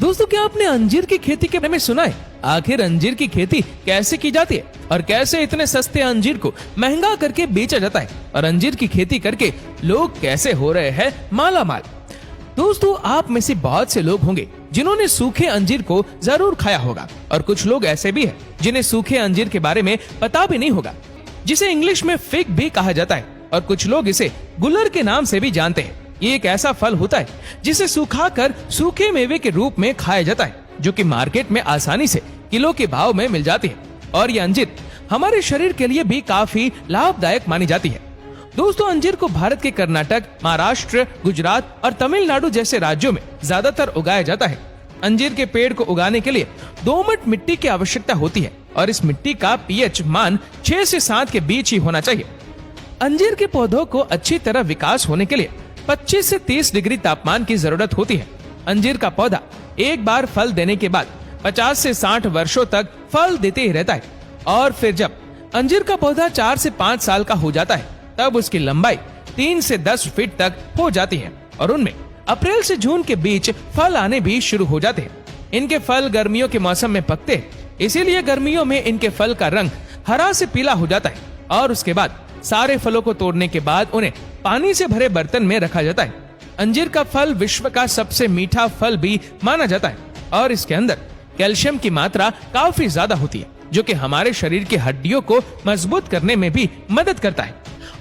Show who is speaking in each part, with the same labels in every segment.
Speaker 1: दोस्तों, क्या आपने अंजीर की खेती के बारे में सुना है? आखिर अंजीर की खेती कैसे की जाती है और कैसे इतने सस्ते अंजीर को महंगा करके बेचा जाता है और अंजीर की खेती करके लोग कैसे हो रहे हैं माला माल। दोस्तों, आप में से बहुत से लोग होंगे जिन्होंने सूखे अंजीर को जरूर खाया होगा और कुछ लोग ऐसे भी हैं जिन्हें सूखे अंजीर के बारे में पता भी नहीं होगा, जिसे इंग्लिश में फिग भी कहा जाता है और कुछ लोग इसे गुलर के नाम से भी जानते हैं। ये एक ऐसा फल होता है जिसे सुखाकर सूखे मेवे के रूप में खाया जाता है, जो कि मार्केट में आसानी से किलो के भाव में मिल जाती है और ये अंजीर हमारे शरीर के लिए भी काफी लाभदायक मानी जाती है। दोस्तों, अंजीर को भारत के कर्नाटक, महाराष्ट्र, गुजरात और तमिलनाडु जैसे राज्यों में ज्यादातर उगाया जाता है। अंजीर के पेड़ को उगाने के लिए दोमट मिट्टी की आवश्यकता होती है और इस मिट्टी का पीएच मान 6 से 7 के बीच ही होना चाहिए। अंजीर के पौधों को अच्छी तरह विकास होने के लिए 25 से 30 डिग्री तापमान की जरूरत होती है। अंजीर का पौधा एक बार फल देने के बाद 50 से 60 वर्षों तक फल देते ही रहता है और फिर जब अंजीर का पौधा 4 से 5 साल का हो जाता है तब उसकी लंबाई 3 से 10 फीट तक हो जाती है और उनमें अप्रैल से जून के बीच फल आने भी शुरू हो जाते हैं। इनके फल गर्मियों के मौसम में पकते हैं, इसीलिए गर्मियों में इनके फल का रंग हरा से पीला हो जाता है और उसके बाद सारे फलों को तोड़ने के बाद उन्हें पानी से भरे बर्तन में रखा जाता है। अंजीर का फल विश्व का सबसे मीठा फल भी माना जाता है और इसके अंदर कैल्शियम की मात्रा काफी ज्यादा होती है, जो कि हमारे शरीर की हड्डियों को मजबूत करने में भी मदद करता है।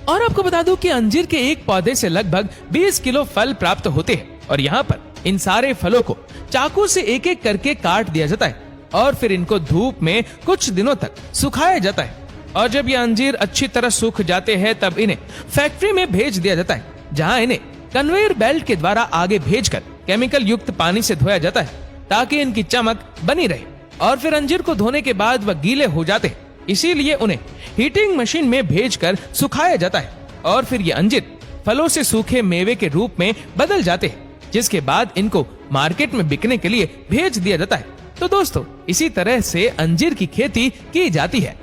Speaker 1: और आपको बता दूं कि अंजीर के एक पौधे से लगभग 20 किलो फल प्राप्त होते हैं और यहाँ पर इन सारे फलों को चाकू से एक एक करके काट दिया जाता है और फिर इनको धूप में कुछ दिनों तक सुखाया जाता है और जब ये अंजीर अच्छी तरह सूख जाते हैं तब इन्हें फैक्ट्री में भेज दिया जाता है, जहाँ इन्हें कन्वेयर बेल्ट के द्वारा आगे भेजकर केमिकल युक्त पानी से धोया जाता है ताकि इनकी चमक बनी रहे और फिर अंजीर को धोने के बाद वह गीले हो जाते हैं, इसीलिए उन्हें हीटिंग मशीन में भेजकर सुखाया जाता है और फिर ये अंजीर फलों से सूखे मेवे के रूप में बदल जाते हैं, जिसके बाद इनको मार्केट में बिकने के लिए भेज दिया जाता है। तो दोस्तों, इसी तरह से अंजीर की खेती की जाती है।